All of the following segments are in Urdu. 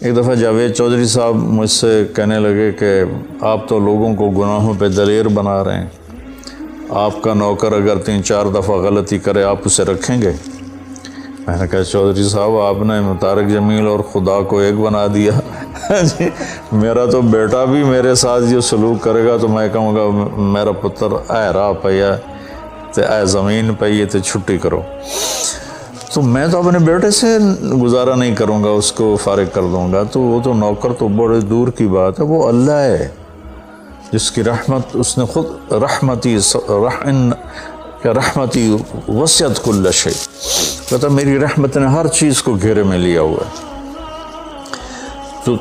ایک دفعہ جاوید چودھری صاحب مجھ سے کہنے لگے کہ آپ تو لوگوں کو گناہوں پہ دلیر بنا رہے ہیں، آپ کا نوکر اگر 3-4 دفعہ غلطی کرے آپ اسے رکھیں گے؟ میں نے کہا چودھری صاحب آپ نے طارق جمیل اور خدا کو ایک بنا دیا جی میرا تو بیٹا بھی میرے ساتھ یہ سلوک کرے گا تو میں کہوں گا میرا پتر اے راہ پیا تے اے زمین پئی تے چھٹی کرو، تو میں تو اپنے بیٹے سے گزارا نہیں کروں گا، اس کو فارغ کر دوں گا، تو وہ تو نوکر تو بڑے دور کی بات ہے، وہ اللہ ہے جس کی رحمت اس نے خود رحمتی وسعت کل شیء، کہتا میری رحمت نے ہر چیز کو گھیرے میں لیا ہوا ہے۔ تو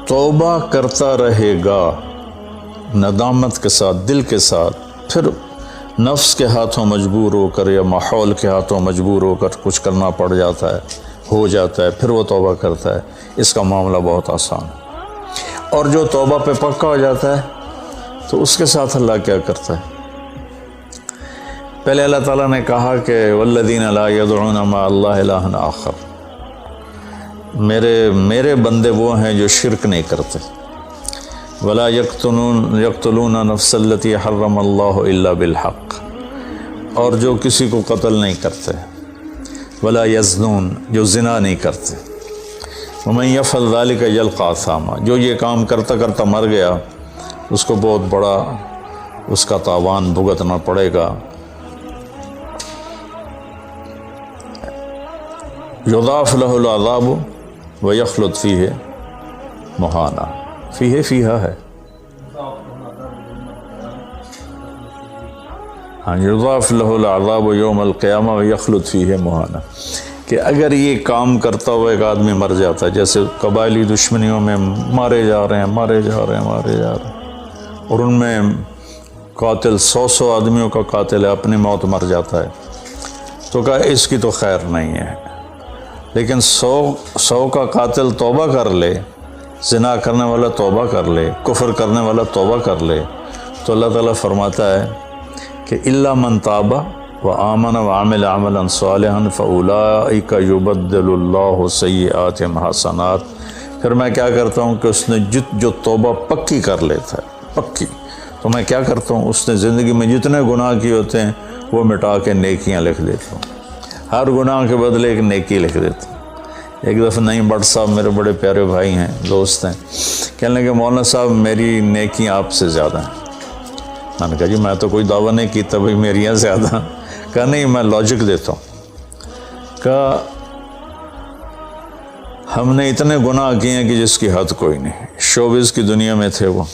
توبہ کرتا رہے گا ندامت کے ساتھ، دل کے ساتھ، پھر نفس کے ہاتھوں مجبور ہو کر یا ماحول کے ہاتھوں مجبور ہو کر کچھ کرنا پڑ جاتا ہے، ہو جاتا ہے، پھر وہ توبہ کرتا ہے، اس کا معاملہ بہت آسان ہے۔ اور جو توبہ پہ پکا ہو جاتا ہے تو اس کے ساتھ اللہ کیا کرتا ہے؟ پہلے اللہ تعالیٰ نے کہا کہ والذین لا یدعون مع اللہ الہا آخر، میرے بندے وہ ہیں جو شرک نہیں کرتے، ولا یقتلون نفس التی حرم اللہ الا بالحق، اور جو کسی کو قتل نہیں کرتے، ولا یزنون، جو زنا نہیں کرتے، ومن یفعل ذلک یلقى اثاما، جو یہ کام کرتا کرتا مر گیا اس کو بہت بڑا اس کا تاوان بھگتنا پڑے گا۔ یضاعف له العذاب ویخلد فیہ مہانا، فیہا ہے، ہاں یضاعف له العذاب یوم القیامہ ویخلد فیہ مہانا، کہ اگر یہ کام کرتا ہوا ایک آدمی مر جاتا ہے، جیسے قبائلی دشمنیوں میں مارے جا رہے ہیں اور ان میں قاتل 100 آدمیوں کا قاتل ہے، اپنی موت مر جاتا ہے، تو کہا اس کی تو خیر نہیں ہے، لیکن 100 کا قاتل توبہ کر لے، زنا کرنے والا توبہ کر لے، کفر کرنے والا توبہ کر لے، تو اللہ تعالیٰ فرماتا ہے کہ الا من تاب وآمن وعمل عملا صالحا فاولئک یبدل اللہ سیئاتہم حسنات، پھر میں کیا کرتا ہوں کہ اس نے جو توبہ پکی کر لیتا ہے، پکی، تو میں کیا کرتا ہوں اس نے زندگی میں جتنے گناہ کیے ہوتے ہیں وہ مٹا کے نیکیاں لکھ دیتا ہوں، ہر گناہ کے بدلے ایک نیکی لکھ دیتا ہوں۔ ایک دفعہ نعیم بٹ صاحب میرے بڑے پیارے بھائی ہیں، دوست ہیں، کہنے لگے مولانا صاحب میری نیکیاں آپ سے زیادہ ہیں۔ میں نے کہا جی میں تو کوئی دعویٰ نہیں کی تبھی میریاں زیادہ، کہا نہیں میں لاجک دیتا ہوں، کہا ہم نے اتنے گناہ کیے ہیں کہ جس کی حد کوئی نہیں، شوبز کی دنیا میں تھے وہ،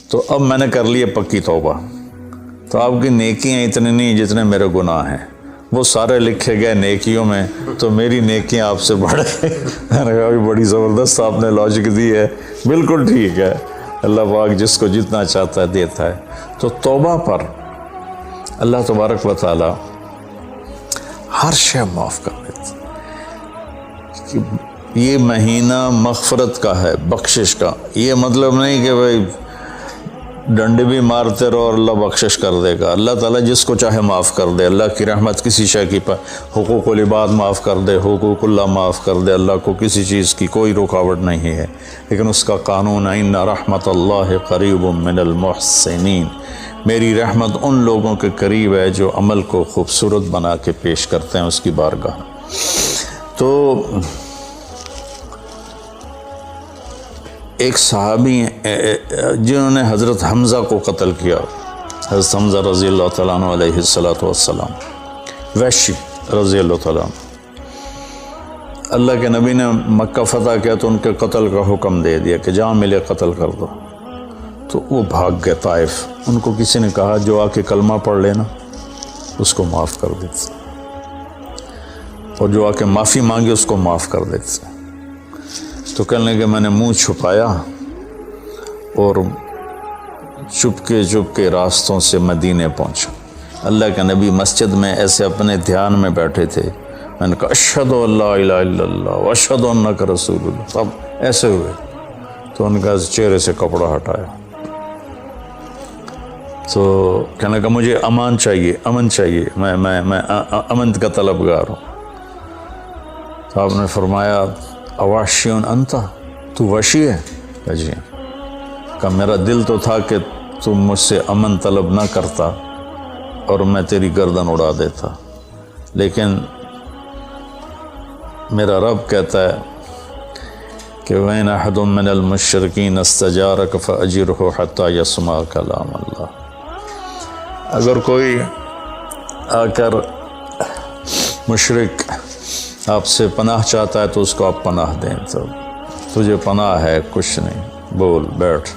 تو اب میں نے کر لیے پکی توبہ، تو آپ کی نیکیاں اتنی نہیں جتنے میرے گناہ ہیں، وہ سارے لکھے گئے نیکیوں میں، تو میری نیکیاں آپ سے بڑھ گئی۔ میں نے کہا بڑی زبردست آپ نے لاجک دی ہے، بالکل ٹھیک ہے، اللہ پاک جس کو جتنا چاہتا ہے دیتا ہے۔ تو توبہ پر اللہ تبارک و تعالی ہر شے معاف کر دیتا ہے۔ یہ مہینہ مغفرت کا ہے، بخشش کا، یہ مطلب نہیں کہ بھائی ڈنڈے بھی مارتے رہو اور اللہ بخشش کر دے گا، اللہ تعالیٰ جس کو چاہے معاف کر دے، اللہ کی رحمت کسی شے کی حقوق العباد معاف کر دے، حقوق اللہ معاف کر دے، اللہ کو کسی چیز کی کوئی رکاوٹ نہیں ہے، لیکن اس کا قانون ہے ان رحمت اللہ قریب من المحسنین، میری رحمت ان لوگوں کے قریب ہے جو عمل کو خوبصورت بنا کے پیش کرتے ہیں اس کی بارگاہ۔ تو ایک صحابی جنہوں نے حضرت حمزہ کو قتل کیا، حضرت حمزہ رضی اللہ تعالیٰ عنہ علیہ السلام، وحشی رضی اللہ تعالیٰ عنہ، اللہ کے نبی نے مکہ فتح کیا تو ان کے قتل کا حکم دے دیا کہ جہاں ملے قتل کر دو، تو وہ بھاگ گئے طائف، ان کو کسی نے کہا جو آ کے کلمہ پڑھ لینا اس کو معاف کر دیتے، اور جو آ کے معافی مانگے اس کو معاف کر دیتے۔ تو کہنے لگے میں نے منہ چھپایا اور چپ کے راستوں سے مدینے پہنچا، اللہ کے نبی مسجد میں ایسے اپنے دھیان میں بیٹھے تھے، میں نے کہا اشہد ان لا الہ الا اللہ واشہد انک رسول اللہ، اب ایسے ہوئے تو ان کا چہرے سے کپڑا ہٹایا، تو کہنے لگا مجھے امن چاہیے، میں امن کا طلبگار ہوں۔ تو آپ نے فرمایا اواشیون انتا، تو وحشی ہے؟ جی کہ میرا دل تو تھا کہ تم مجھ سے امن طلب نہ کرتا اور میں تیری گردن اڑا دیتا، لیکن میرا رب کہتا ہے کہ وَإِنْ أَحَدٌ مِّنَ الْمُشْرِكِينَ اسْتَجَارَكَ فَأَجِرْهُ حَتَّى يَسْمَعَ كَلَامَ اللَّهِ۔ اگر کوئی آ کر مشرک آپ سے پناہ چاہتا ہے تو اس کو آپ پناہ دیں، تو تجھے پناہ ہے، کچھ نہیں، بول بیٹھ۔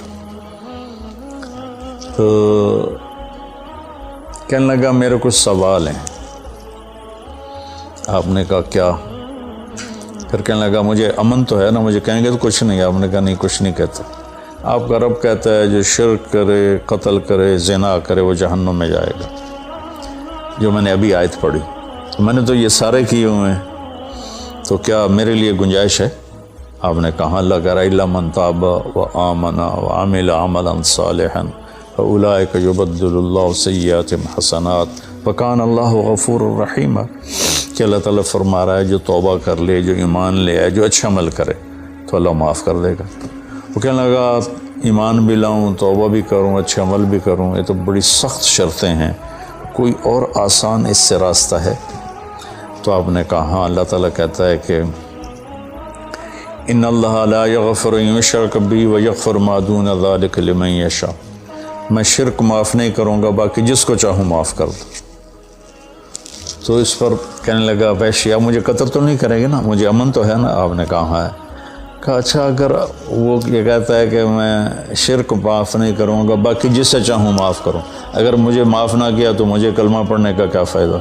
تو کہنے لگا میرے کچھ سوال ہیں۔ آپ نے کہا کیا؟ پھر کہنے لگا مجھے امن تو ہے نا، مجھے کہیں گے تو کچھ نہیں۔ آپ نے کہا نہیں، کچھ نہیں کہتا۔ آپ کا رب کہتا ہے جو شرک کرے، قتل کرے، زنا کرے، وہ جہنم میں جائے گا، جو میں نے ابھی آیت پڑھی۔ تو میں نے تو یہ سارے کیے ہوئے ہیں، تو کیا میرے لیے گنجائش ہے؟ آپ نے کہا اللہ کہہ رہا الا من تاب وآمن وعمل عملا صالحا فاولئک یبدل اللہ سیئاتہم حسنات وکان اللہ غفور الرحیم، کہ اللہ تعالیٰ فرما رہا ہے جو توبہ کر لے، جو ایمان لے آئے، جو اچھا عمل کرے تو اللہ معاف کر دے گا۔ وہ کہنے لگا ایمان بھی لاؤں، توبہ بھی کروں، اچھا عمل بھی کروں، یہ تو بڑی سخت شرطیں ہیں، کوئی اور آسان اس سے راستہ ہے؟ تو آپ نے کہا ہاں، اللہ تعالیٰ کہتا ہے کہ ان اللہ لا یغفر ان یشرک بہ ویغفر ما دون ذلک لمن یشاء، میں شرک معاف نہیں کروں گا، باقی جس کو چاہوں معاف کر دوں۔ تو اس پر کہنے لگا وحشی آپ مجھے قتل تو نہیں کریں گے نا، مجھے امن تو ہے نا؟ آپ نے کہا ہے۔ کہا اچھا اگر وہ یہ کہتا ہے کہ میں شرک معاف نہیں کروں گا، باقی جس سے چاہوں معاف کروں، اگر مجھے معاف نہ کیا تو مجھے کلمہ پڑھنے کا کیا فائدہ؟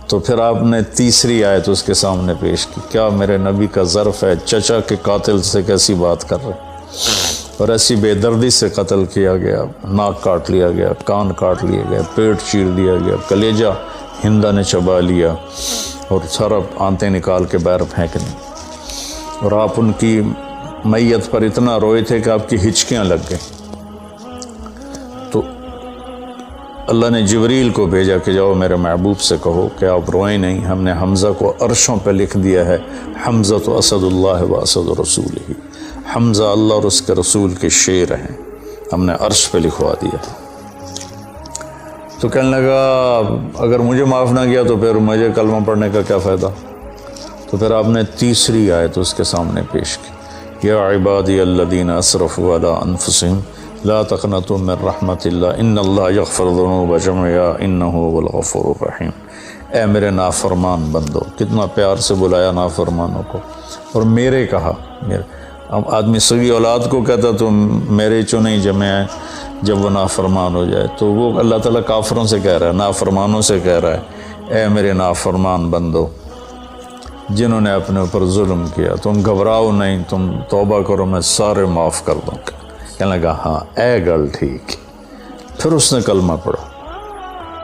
تو پھر آپ نے تیسری آیت اس کے سامنے پیش کی، کیا میرے نبی کا ظرف ہے چچا کے قاتل سے کیسی بات کر رہے، اور ایسی بے دردی سے قتل کیا گیا، ناک کاٹ لیا گیا، کان کاٹ لیا گیا، پیٹ چیر دیا گیا، کلیجہ ہندا نے چبا لیا اور سارا آنتیں نکال کے باہر پھینکنی، اور آپ ان کی میت پر اتنا روئے تھے کہ آپ کی ہچکیاں لگ گئیں۔ تو اللہ نے جبریل کو بھیجا کہ جاؤ میرے محبوب سے کہو کہ آپ روئیں نہیں، ہم نے حمزہ کو عرشوں پہ لکھ دیا ہے، حمزہ تو اسد اللہ و اسد رسول ہی، حمزہ اللہ اور اس کے رسول کے شیر ہیں، ہم نے عرش پہ لکھوا دیا۔ تو کہنے لگا اگر مجھے معاف نہ کیا تو پھر مجھے کلمہ پڑھنے کا کیا فائدہ؟ تو پھر آپ نے تیسری آیت اس کے سامنے پیش کی، یا عبادی الذین اسرفوا علی انفسہم لا تقنطوا من رحمت اللہ ان اللہ یغفر الذنوب جميعا انہ هو الغفور الرحیم۔ اے میرے نافرمان بندو، کتنا پیار سے بلایا نافرمانوں کو، اور میرے کہا، اب آدمی سگی اولاد کو کہتا تو میرے چنے جمع ہیں، جب وہ نافرمان ہو جائے تو وہ اللہ تعالیٰ کافروں سے کہہ رہا ہے، نافرمانوں سے کہہ رہا ہے اے میرے نافرمان بندو جنہوں نے اپنے اوپر ظلم کیا، تم گھبراؤ نہیں، تم توبہ کرو، میں سارے معاف کر دوں گا۔ کہنے لگا ہاں اے گل ٹھیک۔ پھر اس نے کلمہ پڑھا،